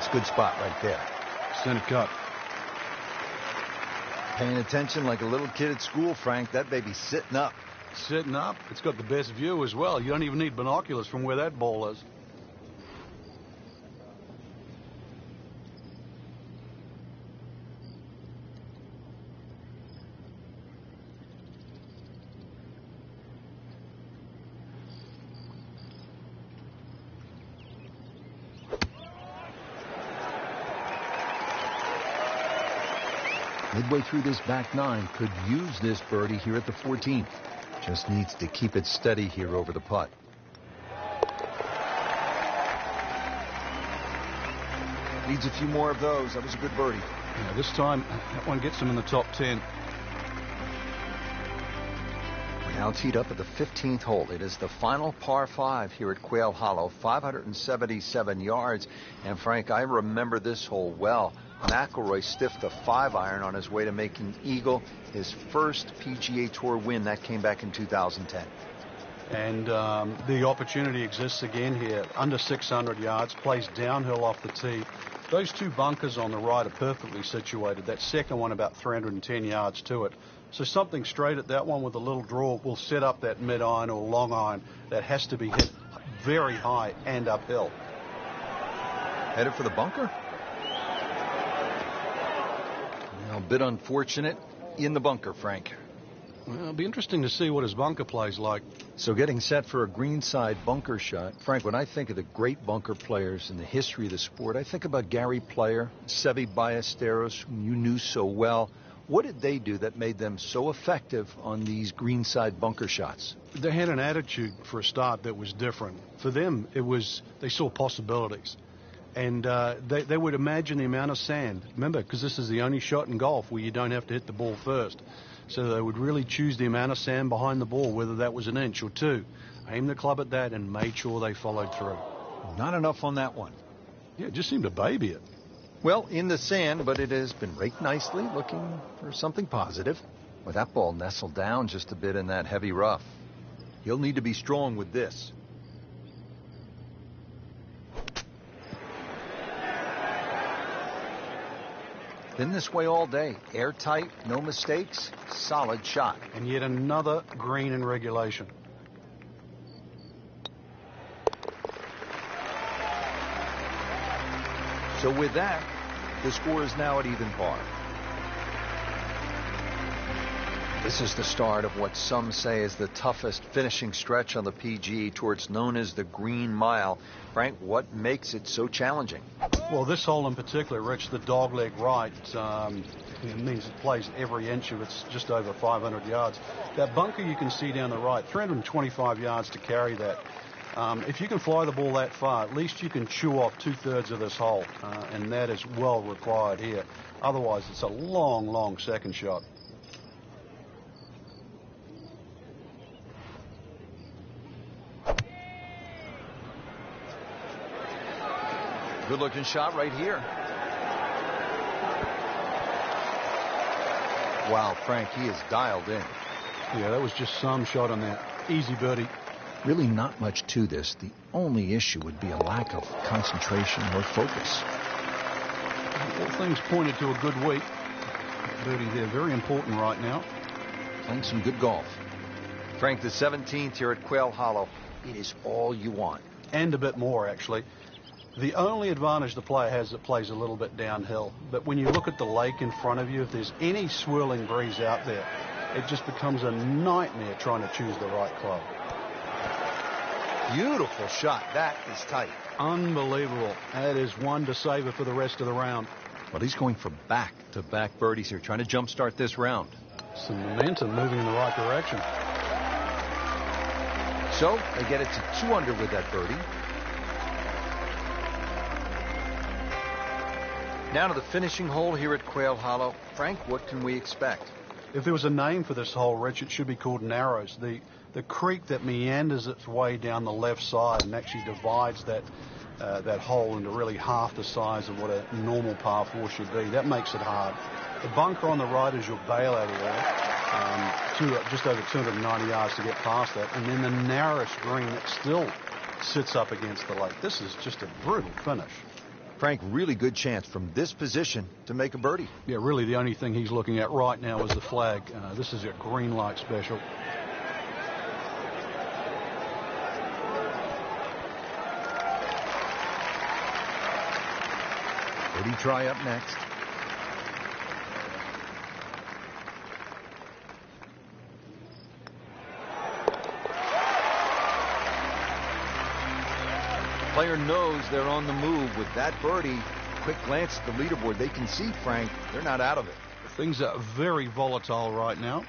It's a good spot right there. Center cut. Paying attention like a little kid at school, Frank. That baby's sitting up. Sitting up. It's got the best view as well. You don't even need binoculars from where that ball is. Midway through this back nine, could use this birdie here at the 14th. Just needs to keep it steady here over the putt. Needs a few more of those. That was a good birdie. Yeah, this time, that one gets him in the top 10. We're now teed up at the 15th hole. It is the final par 5 here at Quail Hollow, 577 yards. And Frank, I remember this hole well. McIlroy stiffed a 5-iron on his way to making eagle, his first PGA Tour win. That came back in 2010. And the opportunity exists again here. Under 600 yards, plays downhill off the tee. Those two bunkers on the right are perfectly situated. That second one about 310 yards to it. So something straight at that one with a little draw will set up that mid-iron or long iron that has to be hit very high and uphill. Headed for the bunker? A bit unfortunate in the bunker, Frank. Well, it'll be interesting to see what his bunker plays like. So getting set for a greenside bunker shot. Frank, when I think of the great bunker players in the history of the sport, I think about Gary Player, Seve Ballesteros, whom you knew so well. What did they do that made them so effective on these greenside bunker shots? They had an attitude for a start that was different. For them, it was they saw possibilities. And they would imagine the amount of sand. Remember, because this is the only shot in golf where you don't have to hit the ball first. So they would really choose the amount of sand behind the ball, whether that was an inch or two. Aim the club at that and made sure they followed through. Not enough on that one. Yeah, it just seemed to baby it. Well, in the sand, but it has been raked nicely, looking for something positive. With that ball nestled down just a bit in that heavy rough. He'll need to be strong with this. Been this way all day. Airtight, no mistakes, solid shot. And yet another green in regulation. So with that, the score is now at even par. This is the start of what some say is the toughest finishing stretch on the PGA Tour. It's known as the Green Mile. Frank, what makes it so challenging? Well, this hole in particular, Rich, the dogleg right, it means it plays every inch of it's just over 500 yards. That bunker you can see down the right, 325 yards to carry that. If you can fly the ball that far, at least you can chew off 2/3 of this hole, and that is well required here. Otherwise, it's a long, long second shot. Good-looking shot right here. Wow, Frank, he is dialed in. Yeah, that was just some shot on that. Easy birdie. Really not much to this. The only issue would be a lack of concentration or focus. All things pointed to a good week. Birdie there, very important right now. Playing some good golf. Frank, the 17th here at Quail Hollow. It is all you want. And a bit more, actually. The only advantage the player has, it plays a little bit downhill. But when you look at the lake in front of you, if there's any swirling breeze out there, it just becomes a nightmare trying to choose the right club. Beautiful shot. That is tight. Unbelievable. That is one to savor for the rest of the round. Well, he's going for back-to-back birdies here, trying to jumpstart this round. Some momentum moving in the right direction. So they get it to 2 under with that birdie. Now to the finishing hole here at Quail Hollow. Frank, what can we expect? If there was a name for this hole, Rich, it should be called Narrows. The creek that meanders its way down the left side and actually divides that hole into really half the size of what a normal par 4 should be. That makes it hard. The bunker on the right is your bailout area, just over 290 yards to get past that. And then the narrowest green that still sits up against the lake. This is just a brutal finish. Frank, really good chance from this position to make a birdie. Yeah, really the only thing he's looking at right now is the flag. This is a green light special. Birdie try up next. Player knows they're on the move with that birdie. Quick glance at the leaderboard. They can see, Frank, they're not out of it. Things are very volatile right now.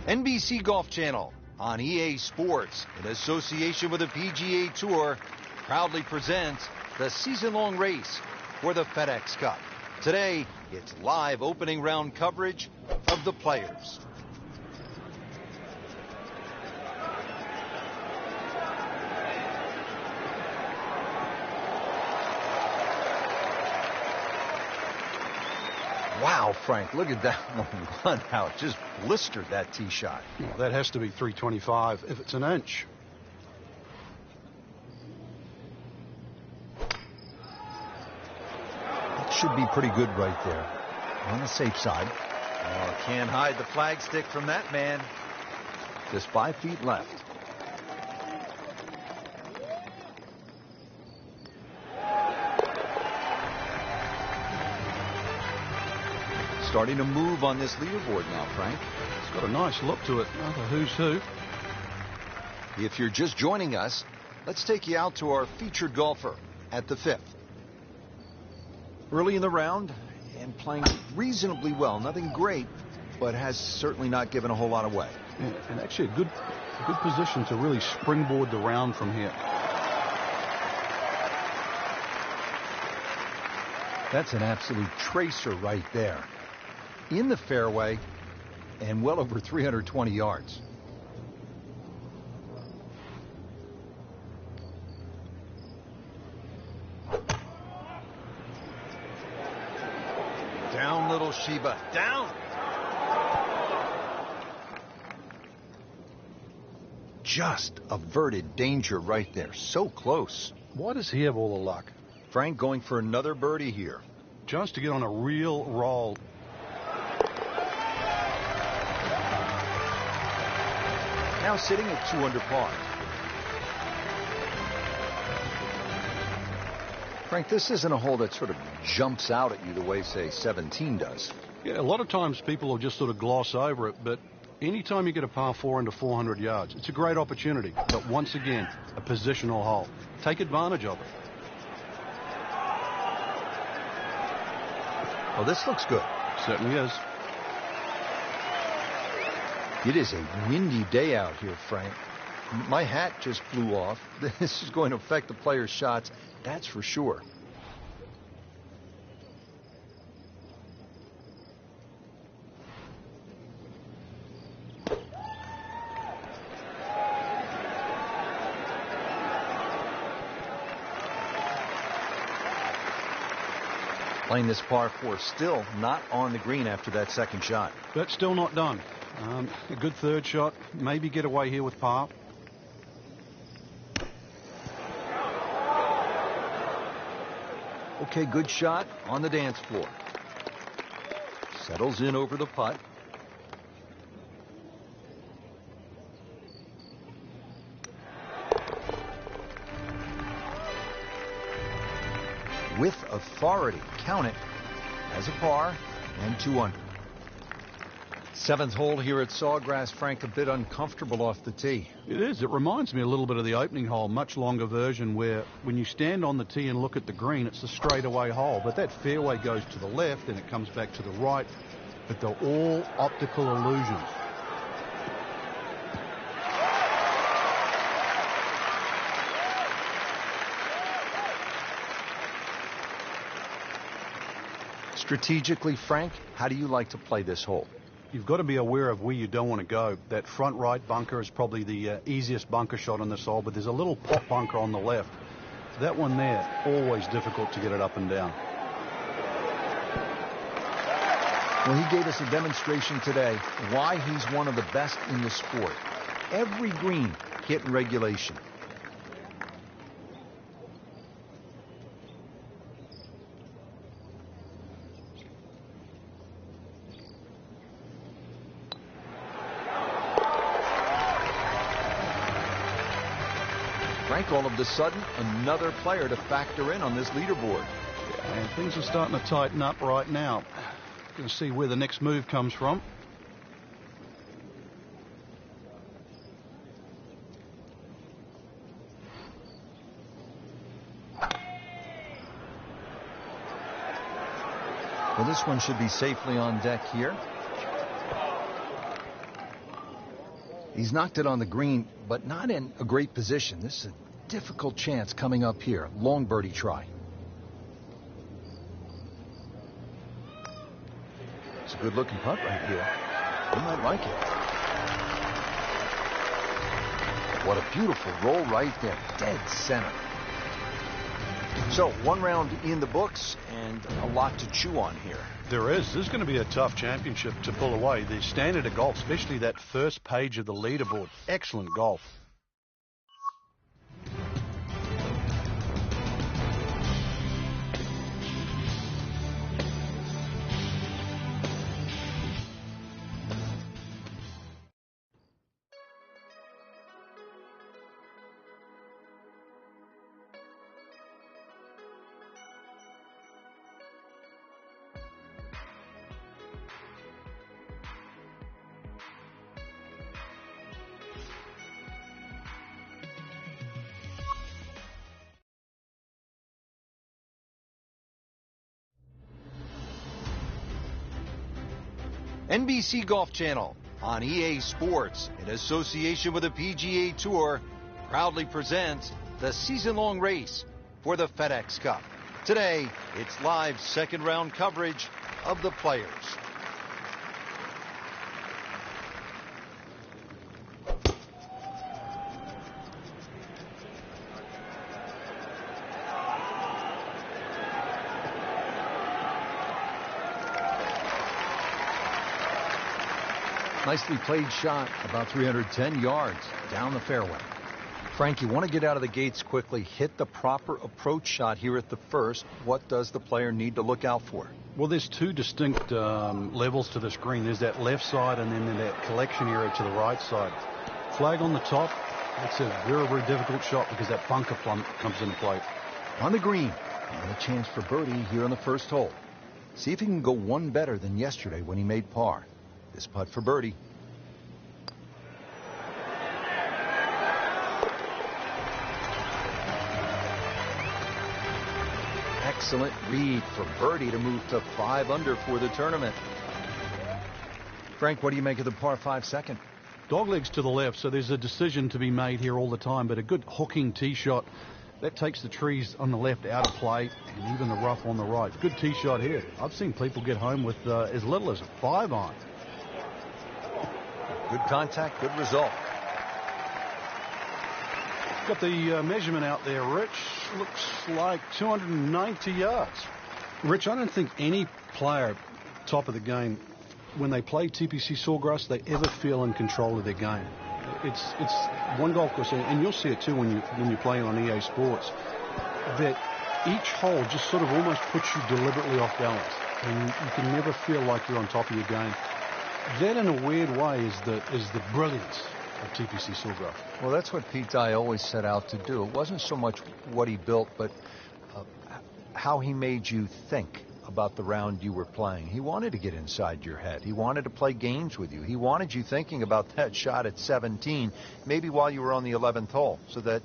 NBC Golf Channel on EA Sports, in association with the PGA Tour, proudly presents the season-long race for the FedEx Cup. Today, it's live opening round coverage of the Players. Wow, Frank, look at that one. How it just blistered that tee shot. Well, that has to be 325 if it's an inch. It should be pretty good right there. On the safe side. Oh, can't hide the flagstick from that man. Just 5 feet left. Starting to move on this leaderboard now, Frank. It's got a nice look to it. Another who's who. If you're just joining us, let's take you out to our featured golfer at the 5th. Early in the round and playing reasonably well. Nothing great, but has certainly not given a whole lot away. Yeah, and actually a good position to really springboard the round from here. That's an absolute tracer right there. In the fairway and well over 320 yards. Down, little Sheba. Down. just averted danger right there. So close. Why does he have all the luck? Frank going for another birdie here. Chance to get on a real roll. Now sitting at 2 under par. Frank, this isn't a hole that sort of jumps out at you the way, say, 17 does. Yeah, a lot of times people will just sort of gloss over it, but anytime you get a par 4 under 400 yards, it's a great opportunity. But once again, a positional hole. Take advantage of it. Well, this looks good. Certainly is. It is a windy day out here, Frank. My hat just flew off. This is going to affect the players' shots, that's for sure. Playing this par 4, still not on the green after that second shot. But still not done. A good third shot. Maybe get away here with par. Okay, good shot on the dance floor. Settles in over the putt. With authority, count it as a par and 2 under. 7th hole here at Sawgrass, Frank, a bit uncomfortable off the tee. It is. It reminds me a little bit of the opening hole, much longer version, where when you stand on the tee and look at the green, it's a straightaway hole. But that fairway goes to the left and it comes back to the right. But they're all optical illusions. Strategically, Frank, how do you like to play this hole? You've got to be aware of where you don't want to go. That front right bunker is probably the easiest bunker shot on this hole, but there's a little pop bunker on the left. That one there, always difficult to get it up and down. Well, he gave us a demonstration today why he's one of the best in the sport. Every green hit in regulation. Frank, all of a sudden, another player to factor in on this leaderboard. And things are starting to tighten up right now. Going to see where the next move comes from. Well, this one should be safely on deck here. He's knocked it on the green, but not in a great position. This is a difficult chance coming up here. Long birdie try. It's a good-looking putt right here. You might like it. What a beautiful roll right there. Dead center. So, 1 round in the books and a lot to chew on here. There is. This is going to be a tough championship to pull away. The standard of golf, especially that first page of the leaderboard. Excellent golf. NBC Golf Channel on EA Sports, in association with the PGA Tour, proudly presents the season-long race for the FedEx Cup. Today, it's live second-round coverage of the Players. Nicely played shot, about 310 yards down the fairway. Frank, you want to get out of the gates quickly, hit the proper approach shot here at the first. What does the player need to look out for? Well, there's two distinct levels to this green. There's that left side and then that collection area to the right side. Flag on the top. It's a very, very difficult shot because that bunker comes into play. On the green, and a chance for birdie here on the first hole. See if he can go one better than yesterday when he made par. This putt for birdie. Excellent read for birdie to move to 5 under for the tournament. Frank, what do you make of the par 5 second? Doglegs to the left, so there's a decision to be made here all the time, but a good hooking tee shot. That takes the trees on the left out of play and even the rough on the right. Good tee shot here. I've seen people get home with as little as a 5-iron. Good contact, good result. Got the measurement out there, Rich. Looks like 290 yards. Rich, I don't think any player top of the game, when they play TPC Sawgrass, they ever feel in control of their game. It's one golf course, and you'll see it too when you're playing on EA Sports, that each hole just sort of almost puts you deliberately off balance, and you can never feel like you're on top of your game. That, in a weird way, is the brilliance of TPC Sawgrass. Well, that's what Pete Dye always set out to do. It wasn't so much what he built, but how he made you think about the round you were playing. He wanted to get inside your head. He wanted to play games with you. He wanted you thinking about that shot at 17, maybe while you were on the 11th hole, so that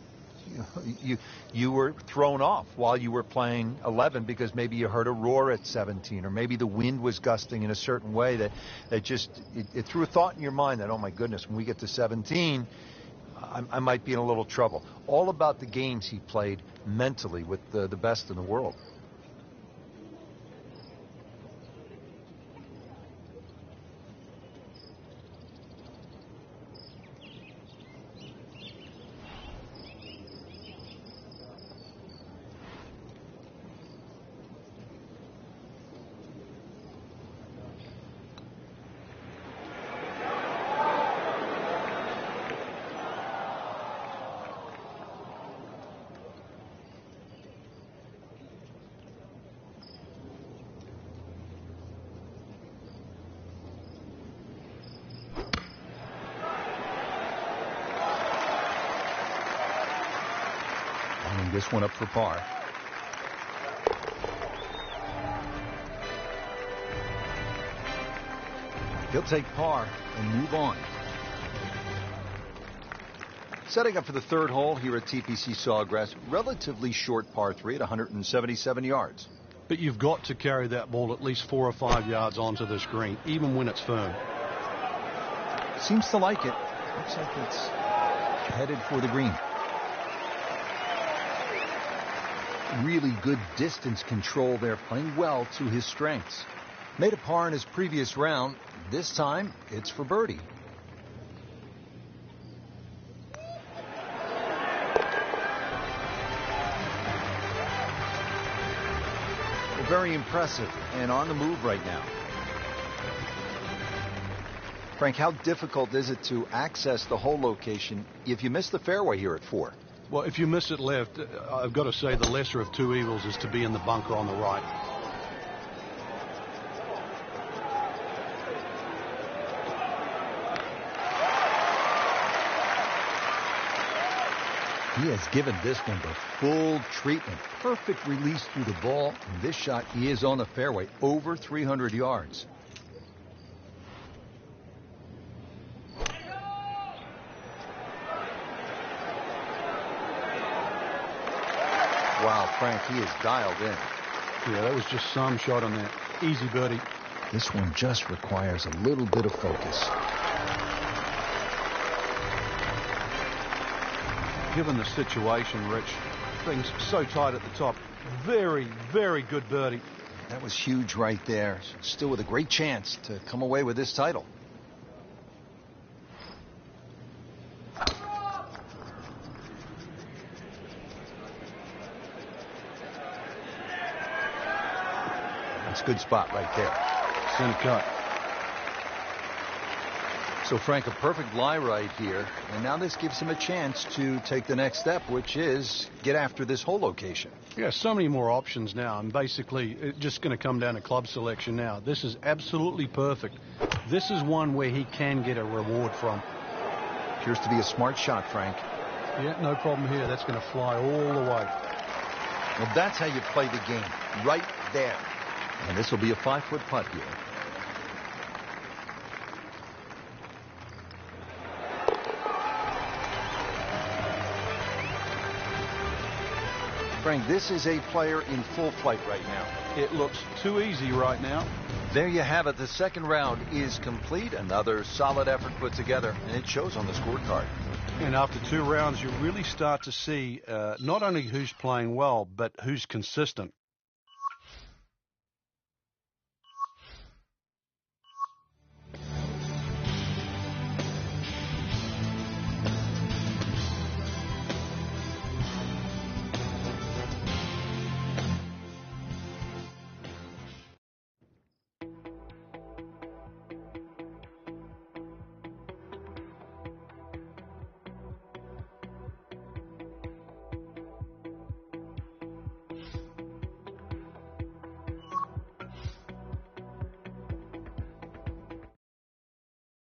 you were thrown off while you were playing 11 because maybe you heard a roar at 17, or maybe the wind was gusting in a certain way that just it threw a thought in your mind that, oh my goodness, when we get to 17, I might be in a little trouble. All about the games he played mentally with the best in the world. This one up for par. He'll take par and move on. Setting up for the third hole here at TPC Sawgrass, relatively short par 3 at 177 yards. But you've got to carry that ball at least 4 or 5 yards onto this green, even when it's firm. Seems to like it. Looks like it's headed for the green. Really good distance control there, playing well to his strengths. Made a par in his previous round. This time, it's for birdie. Well, very impressive and on the move right now. Frank, how difficult is it to access the hole location if you miss the fairway here at 4? Well, if you miss it left, I've got to say the lesser of two evils is to be in the bunker on the right. He has given this one the full treatment. Perfect release through the ball. And this shot is on the fairway, over 300 yards. Wow, Frank, he is dialed in. Yeah, that was just some shot on that. Easy birdie. This one just requires a little bit of focus. Given the situation, Rich, things so tight at the top. Very, very good birdie. That was huge right there. Still with a great chance to come away with this title. That's a good spot right there. Center cut. So, Frank, a perfect lie right here. And now this gives him a chance to take the next step, which is get after this hole location. Yeah, so many more options now. And basically, it's just going to come down to club selection now. This is absolutely perfect. This is one where he can get a reward from. Appears to be a smart shot, Frank. Yeah, no problem here. That's going to fly all the way. Well, that's how you play the game. Right there. And this will be a 5-foot putt here. Frank, this is a player in full flight right now. It looks too easy right now. There you have it. The second round is complete. Another solid effort put together, and it shows on the scorecard. And after 2 rounds, you really start to see not only who's playing well, but who's consistent.